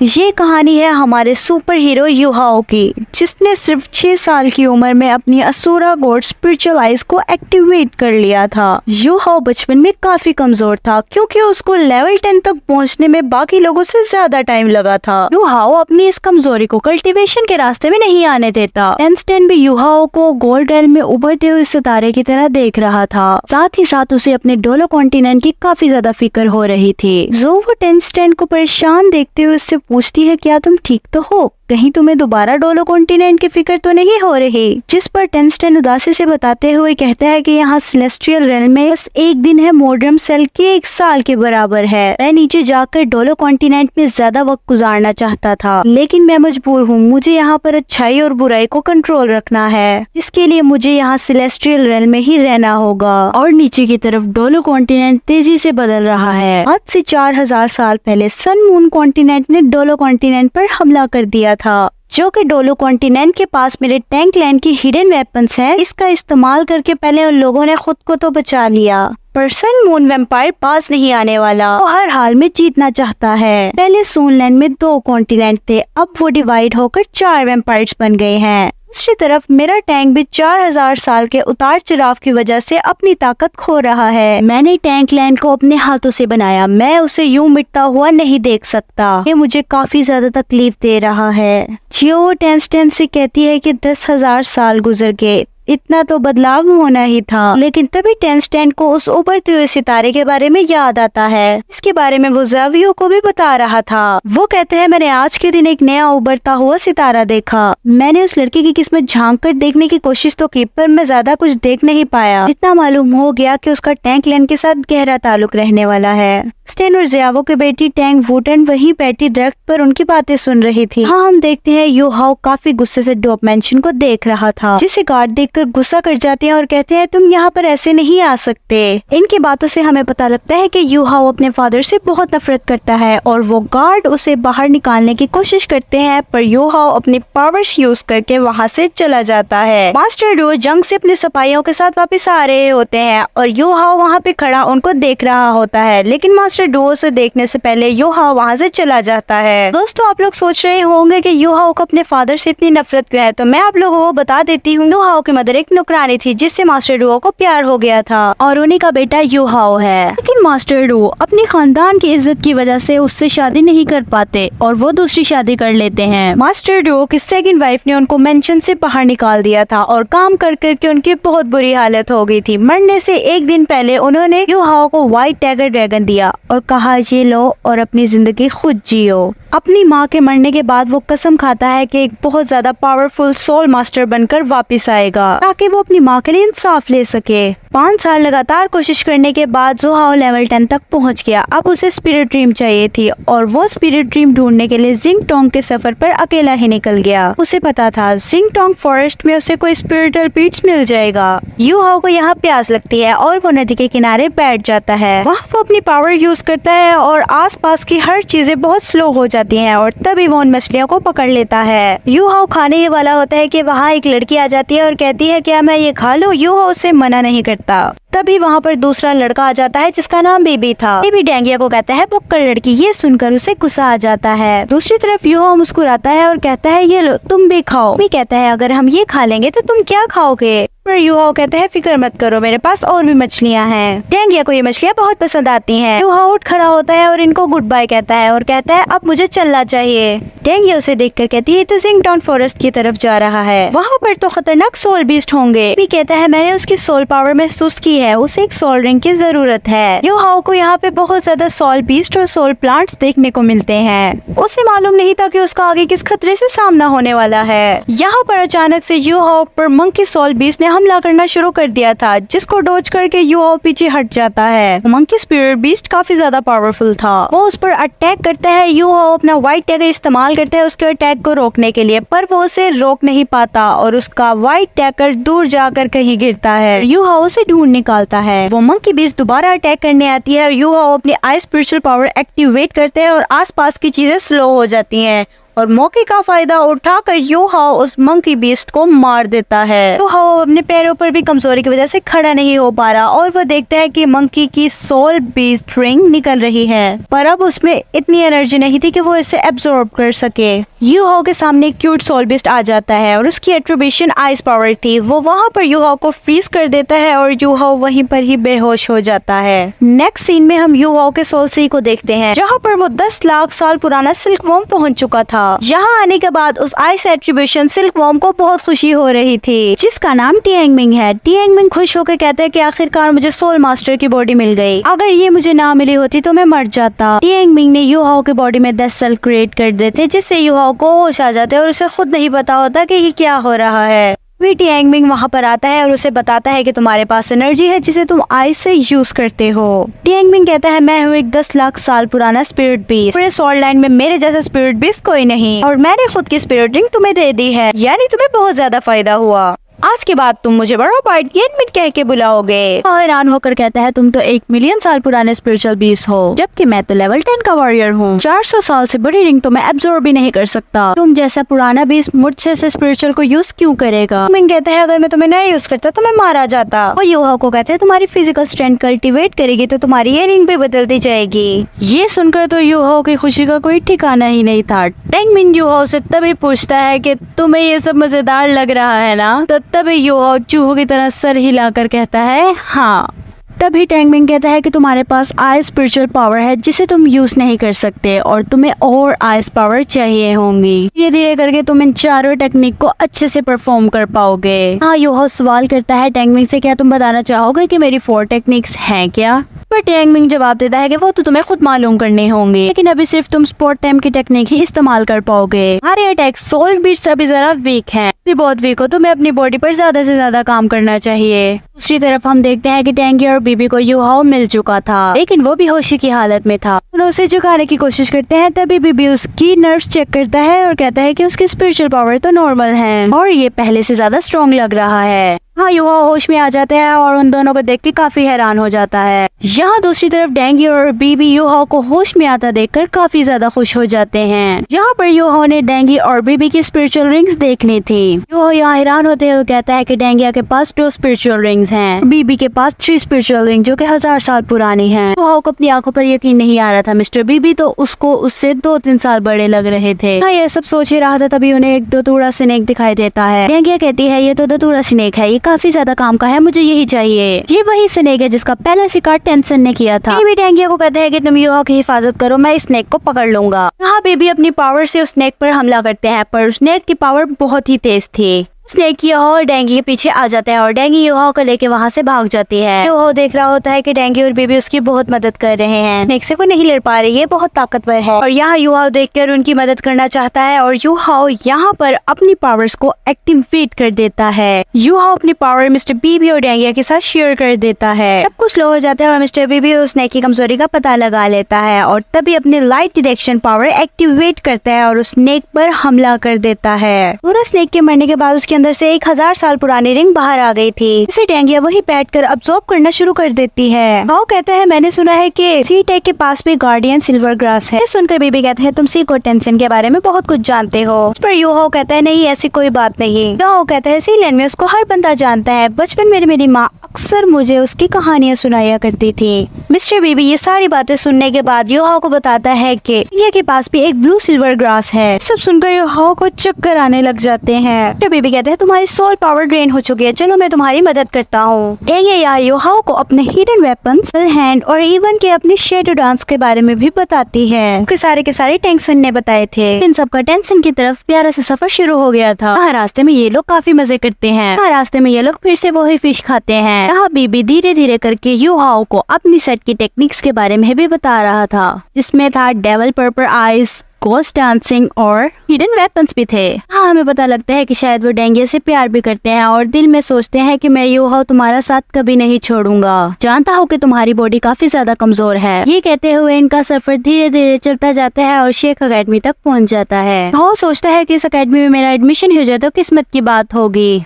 ये कहानी है हमारे सुपर हीरो युहाओ की, जिसने सिर्फ 6 साल की उम्र में अपनी असुरा गॉड स्पिरिचुअल आइज को एक्टिवेट कर लिया था। युहाओ बचपन में काफी कमजोर था क्योंकि उसको लेवल 10 तक पहुंचने में बाकी लोगों से ज्यादा टाइम लगा था। युहाओ अपनी इस कमजोरी को कल्टीवेशन के रास्ते में नहीं आने देता। टेंस्टेन भी युहाओ को गोल्ड रेल में उभरते हुए सितारे की तरह देख रहा था। साथ ही साथ उसे अपने डोलो कॉन्टिनेंट की काफी ज्यादा फिक्र हो रही थी। जो वो टेंस्टेन को परेशान देखते हुए उससे पूछती है, क्या तुम ठीक तो हो? कहीं तुम्हें दोबारा डोलो कॉन्टिनेंट की फिक्र तो नहीं हो रही? जिस पर टेंस्टेन उदासी से बताते हुए कहता है कि यहाँ सेलेस्टियल रेल्म में बस एक दिन है, मोड्रम सेल के 1 साल के बराबर है। मैं नीचे जाकर डोलो कॉन्टिनेंट में ज्यादा वक्त गुजारना चाहता था, लेकिन मैं मजबूर हूँ। मुझे यहाँ पर अच्छाई और बुराई को कंट्रोल रखना है, जिसके लिए मुझे यहाँ सेलेस्टियल रेल्म में ही रहना होगा। और नीचे की तरफ डोलो कॉन्टिनेंट तेजी से बदल रहा है। आज से 4000 साल पहले सन मून कॉन्टिनेंट ने डोलो कॉन्टिनेंट पर हमला कर दिया था, जो कि डोलो कॉन्टिनेंट के पास मेरे टैंक लैंड की हिडन वेपन्स हैं। इसका इस्तेमाल करके पहले उन लोगों ने खुद को तो बचा लिया, पर सन मून वैम्पायर पास नहीं आने वाला। वो हर हाल में जीतना चाहता है। पहले सूनलैंड में 2 कॉन्टिनेंट थे, अब वो डिवाइड होकर 4 वैम्पायर्स बन गए हैं। दूसरी तरफ मेरा टैंक भी 4000 साल के उतार चढ़ाव की वजह से अपनी ताकत खो रहा है। मैंने टैंक लैंड को अपने हाथों से बनाया, मैं उसे यूं मिटता हुआ नहीं देख सकता। ये मुझे काफी ज्यादा तकलीफ दे रहा है। जियो टेंस्टेन से कहती है कि 10,000 साल गुजर गए, इतना तो बदलाव होना ही था। लेकिन तभी टेंस्टेन को उस उभरते हुए सितारे के बारे में याद आता है। इसके बारे में वो ज़ावियो को भी बता रहा था। वो कहते हैं, मैंने आज के दिन एक नया उभरता हुआ सितारा देखा। मैंने उस लड़की की किस्मत झांक कर देखने की कोशिश तो की, पर मैं ज्यादा कुछ देख नहीं पाया। इतना मालूम हो गया कि उसका टैंक लैंड के साथ गहरा ताल्लुक रहने वाला है। स्टेन और ज़ावो की बेटी टैंक वुटन वही बैठी दरख्त पर उनकी बातें सुन रही थी। हाँ, हम देखते हैं युहाओ काफी गुस्से से डोप मेंशन को देख रहा था, जिसे गार्ड देखकर गुस्सा कर जाते हैं और कहते हैं, तुम यहाँ पर ऐसे नहीं आ सकते। इनकी बातों से हमें पता लगता है कि युहाओ अपने फादर से बहुत नफरत करता है और वो गार्ड उसे बाहर निकालने की कोशिश करते हैं, पर युहाओ अपनी पावर्स यूज करके वहाँ से चला जाता है। मास्टर डुओ जंग से अपने सिपाहियों के साथ वापस आ रहे होते हैं और युहाओ वहाँ पे खड़ा उनको देख रहा होता है, लेकिन मास्टर डुओ से देखने से पहले युहाओ वहाँ से चला जाता है। दोस्तों, आप लोग सोच रहे होंगे कि युहाओ को अपने फादर से इतनी नफरत क्यों है, तो मैं आप लोगों को बता देती हूँ। युहाओ की मदर एक नुकरानी थी जिससे मास्टर डुओ को प्यार हो गया था और उन्हीं का बेटा युहाओ है। लेकिन मास्टर डुओ अपने खानदान की इज्जत की वजह से उससे शादी नहीं कर पाते और वो दूसरी शादी कर लेते हैं। मास्टर डुओ की सेकंड वाइफ ने उनको मेंशन से बाहर निकाल दिया था और काम कर करके उनकी बहुत बुरी हालत हो गई थी। मरने से एक दिन पहले उन्होंने युहाओ को व्हाइट टाइगर ड्रैगन दिया और कहा, ये लो और अपनी जिंदगी खुद जियो। अपनी माँ के मरने के बाद वो कसम खाता है कि एक बहुत ज्यादा पावरफुल सोल मास्टर बनकर वापस आएगा ताकि वो अपनी माँ के लिए इंसाफ ले सके। 5 साल लगातार कोशिश करने के बाद युहाओ लेवल 10 तक पहुँच गया। अब उसे स्पिरिट ड्रीम चाहिए थी और वो स्पिरिट ड्रीम ढूंढने के लिए जिंगटोंग के सफर पर अकेला ही निकल गया। उसे पता था जिंगटोंग फॉरेस्ट में उसे कोई स्पिरिटल पीट्स मिल जाएगा। युहाओ को यहाँ प्यास लगती है और वो नदी के किनारे बैठ जाता है। वहाँ वो अपनी पावर यूज करता है और आसपास की हर चीजें बहुत स्लो हो जाती हैं और तभी वो उन मछलियों को पकड़ लेता है। युहाओ खाने ही वाला होता है कि वहाँ एक लड़की आ जाती है और कहती है, क्या मैं ये खा लूं? युहाओ उसे मना नहीं करता। तभी वहाँ पर दूसरा लड़का आ जाता है जिसका नाम बेबी था। बेबी डेंगिया को कहता है भुक्कड़ लड़की। ये सुनकर उसे गुस्सा आ जाता है। दूसरी तरफ युहाओ मुस्कुराता है और कहता है, ये लो तुम भी खाओ। बेबी कहता है, अगर हम ये खा लेंगे तो तुम क्या खाओगे? पर युहाओ कहता है, फिक्र मत करो, मेरे पास और भी मछलियाँ हैं। डेंगिया को ये मछलियाँ बहुत पसंद आती हैं। युहाओ उठ खड़ा होता है और इनको गुड बाय कहता है और कहता है, अब मुझे चलना चाहिए। डेंगिया उसे देखकर कहती है, तो जिंगटोन फॉरेस्ट की तरफ जा रहा है, वहाँ पर तो खतरनाक सोल बीस्ट होंगे। भी कहता है, मैंने उसकी सोल पावर महसूस की है, उसे एक सोल रिंग की जरूरत है। युहाओ को यहाँ पे बहुत ज्यादा सोल बीस्ट और सोल प्लांट्स देखने को मिलते हैं। उसे मालूम नहीं था कि उसका आगे किस खतरे से सामना होने वाला है। यहाँ पर अचानक से युहाओ पर मंकी सोल बीस्ट ने हमला करना शुरू कर दिया था, जिसको डॉज करके युहाओ पीछे हट जाता है। मंकी स्पिरिट बीस्ट काफी ज्यादा पावरफुल था। वो उस पर अटैक करता है। युहाओ अपना व्हाइट टाइगर इस्तेमाल करता है उसके अटैक को रोकने के लिए, पर वो उसे रोक नहीं पाता और उसका व्हाइट टाइगर दूर जाकर कहीं गिरता है। युहाओ उसे ढूंढ निकालता है। वो मंकी बीस्ट दोबारा अटैक करने आती है और युहाओ अपनी आई स्पिरिचुअल पावर एक्टिवेट करते हैं और आसपास की चीजें स्लो हो जाती हैं और मौके का फायदा उठाकर यूहाओ उस मंकी बीस्ट को मार देता है। यूहाओ अपने पैरों पर भी कमजोरी की वजह से खड़ा नहीं हो पा रहा और वो देखता है कि मंकी की सोल बीस्ट रिंग निकल रही है, पर अब उसमें इतनी एनर्जी नहीं थी कि वो इसे एब्जॉर्ब कर सके। यूहाओ के सामने एक क्यूट सोल बीस्ट आ जाता है और उसकी एट्रीब्यूशन आइस पावर थी। वो वहाँ पर यूहाओ को फ्रीज कर देता है और यूहाओ वहीं पर ही बेहोश हो जाता है। नेक्स्ट सीन में हम यूहाओ के सोल सी को देखते हैं, जहाँ पर वो 10 लाख साल पुराना सिल्क वॉर्म पहुँच चुका था। यहाँ आने के बाद उस आइस एट्रीब्यूशन सिल्क वॉर्म को बहुत खुशी हो रही थी, जिसका नाम टिएंगमिंग है। टिएंगमिंग खुश होकर कहता है कि आखिरकार मुझे सोल मास्टर की बॉडी मिल गई, अगर ये मुझे ना मिली होती तो मैं मर जाता। टिएंगमिंग ने यूहाओ की बॉडी में 10 सेल क्रिएट कर देते, जिससे यूहाओ को होश आ जाते और उसे खुद नहीं पता होता कि ये क्या हो रहा है। टिएंगमिंग वहाँ पर आता है और उसे बताता है कि तुम्हारे पास एनर्जी है जिसे तुम आइस से यूज करते हो। टिएंगमिंग कहता है मैं हूँ एक 10 लाख साल पुराना स्पिरिट बीस्ट, पूरे सोल लाइन में मेरे जैसा स्पिरिट बीस्ट कोई नहीं, और मैंने खुद की स्पिरिट रिंग तुम्हें दे दी है, यानी तुम्हें बहुत ज्यादा फायदा हुआ। आज के बाद तुम मुझे बड़ा पार्ट की एडमिट कह के बुलाओगे। हैरान होकर कहता है तुम तो 1 मिलियन साल पुराने स्पिरिचुअल बीस्ट हो, जबकि मैं तो लेवल 10 का वॉरियर हूँ। 400 साल से बड़ी रिंग तो मैं एब्जॉर्ब भी नहीं कर सकता। तुम जैसा पुराना बीस्ट मुझसे से स्पिरिचुअल को यूज क्यों करेगा? मिंग कहता है अगर मैं तुम्हें नहीं यूज करता तो मैं मारा जाता। और यूहाओ को कहते हैं तुम्हारी फिजिकल स्ट्रेंथ कल्टीवेट करेगी तो तुम्हारी ये रिंग भी बदल दी जाएगी। ये सुनकर तो यूहाओ की खुशी का कोई ठिकाना ही नहीं था। टिएंगमिंग यूहाओ से तभी पूछता है कि तुम्हें ये सब मजेदार लग रहा है ना? तो तभी यूहाओ चूहों की तरह सर हिलाकर कहता है हाँ। तभी टिएंगमिंग कहता है कि तुम्हारे पास आइस स्पिरिचुअल पावर है जिसे तुम यूज नहीं कर सकते और तुम्हें और आइस पावर चाहिए होंगी। धीरे धीरे करके तुम इन चारों टेक्निक को अच्छे से परफॉर्म कर पाओगे। हाँ, यूहाओ सवाल करता है टिएंगमिंग से क्या तुम बताना चाहोगे कि मेरी 4 टेक्निक्स हैं क्या? पर टिएंगमिंग जवाब देता है कि वो तो तुम्हें खुद मालूम करने होंगे, लेकिन अभी सिर्फ तुम स्पॉट टाइम की टेक्निक ही इस्तेमाल कर पाओगे। हमारे अटैक सोल बीट्स अभी जरा वीक हैं, बहुत वीक हो, तुम्हें अपनी बॉडी पर ज्यादा से ज्यादा काम करना चाहिए। दूसरी तरफ हम देखते हैं कि टेंगी और बीबी को यूहाओ मिल चुका था, लेकिन वो बेहोशी की हालत में था। उसे जगाने की कोशिश करते हैं, तभी बीबी उसकी नर्व्स चेक करता है और कहता है कि उसकी स्पिरिचुअल पावर तो नॉर्मल है और ये पहले से ज्यादा स्ट्रॉन्ग लग रहा है। हाँ, यूहाओ होश में आ जाता है और उन दोनों को देख के काफी हैरान हो जाता है। यहाँ दूसरी तरफ डेंगी और बीबी यूहाओ को होश में आता देखकर काफी ज्यादा खुश हो जाते हैं। यहाँ पर यूहाओ ने डेंगी और बीबी की स्पिरिचुअल रिंग्स देखनी थी। यूहाओ यहाँ हैरान होते हुए कहता है कि डेंगिया के पास 2 स्पिरिचुअल रिंग्स हैं, बीबी के पास 3 स्पिरिचुअल रिंग जो कि 1000 साल पुरानी हैं। यूहाओ को अपनी आंखों पर यकीन नहीं आ रहा था। मिस्टर बीबी तो उसको उससे 2-3 साल बड़े लग रहे थे। हाँ, ये सब सोच ही रहा था, तभी उन्हें एक दतूरा स्नेक दिखाई देता है। डेंगिया कहती है ये तो दतूरा स्नेक है, ये काफी ज्यादा काम का है, मुझे यही चाहिए। ये वही स्नेक है जिसका पहला शिकार टेंसन ने किया था। बेबी डेंगिया को कहते हैं कि तुम यूहाओ की हिफाजत करो, मैं इस स्नेक को पकड़ लूंगा। यहाँ बेबी अपनी पावर से उस स्नेक पर हमला करते हैं, पर स्नेक की पावर बहुत ही तेज थी। स्नेक यूहाओ और डेंगी के पीछे आ जाता है और डेंगी यूहाओ को लेके वहाँ से भाग जाती है। यूहाओ देख रहा होता है कि डेंगी और बेबी उसकी बहुत मदद कर रहे हैं। स्नेक से वो नहीं लड़ पा रही है, बहुत ताकतवर है, और यहाँ यूहाओ देखकर उनकी मदद करना चाहता है और यूहाओ यहाँ पर अपनी पावर्स को एक्टिवेट कर देता है। यूहाओ अपनी पावर मिस्टर बीबी और डेंगिया के साथ शेयर कर देता है। सब कुछ स्लो हो जाता है और मिस्टर बीबी उस स्नेक की कमजोरी का पता लगा लेता है और तभी अपनी लाइट डिटेक्शन पावर एक्टिवेट करता है और उस स्नेक पर हमला कर देता है। पूरा स्नेक के मरने के बाद उसके अंदर से 1000 साल पुरानी रिंग बाहर आ गई थी, इसे डेंगिया वही बैठकर अब्सॉर्ब करना शुरू कर देती है। यूहाओ कहता है मैंने सुना है कि सी टेक के पास भी गार्डियन सिल्वर ग्रास है। सुनकर बेबी कहते हैं तुम सी को टेंशन के बारे में बहुत कुछ जानते हो। उस पर यूहाओ कहता है नहीं, ऐसी कोई बात नहीं। यूहाओ कहता है सी लैंड में उसको हर बंदा जानता है, बचपन में मेरी माँ अक्सर मुझे उसकी कहानियाँ सुनाया करती थी। मिस्टर बीबी ये सारी बातें सुनने के बाद यूहाओ को बताता है कि डेंगिया के पास भी एक ब्लू सिल्वर ग्रास है। सब सुनकर यूहाओ को चक्कर आने लग जाते हैं। मिस्टर बीबी कहते हैं तुम्हारी सोल पावर ड्रेन हो चुकी है, चलो मैं तुम्हारी मदद करता हूँ। डेंगिया यूहाओ को अपने हिडन वेपन्स, हैंड और इवन के अपनी शैडो डांस के बारे में भी बताती है कि सारे के सारे टेंशन ने बताए थे। इन सब का टेंशन की तरफ प्यारा से सफर शुरू हो गया था। यहाँ रास्ते में ये लोग काफी मजे करते हैं। यहाँ रास्ते में ये लोग फिर से वही फिश खाते हैं। यहाँ बीबी धीरे धीरे करके यूहाओ को अपनी सेट की टेक्निक्स के बारे में भी बता रहा था, जिसमें था devil purple ice, ghost dancing और हिडन वेपन्स भी थे। हाँ, हमें पता लगता है कि शायद वो डेंगिया से प्यार भी करते हैं और दिल में सोचते हैं कि मैं यूहाओ तुम्हारा साथ कभी नहीं छोड़ूंगा, जानता हूँ कि तुम्हारी बॉडी काफी ज्यादा कमजोर है। ये कहते हुए इनका सफर धीरे धीरे चलता जाता है और शेख अकेडमी तक पहुँच जाता है। यूहाओ सोचता है कि इस अकेडमी में मेरा एडमिशन हो जाए तो किस्मत की बात होगी।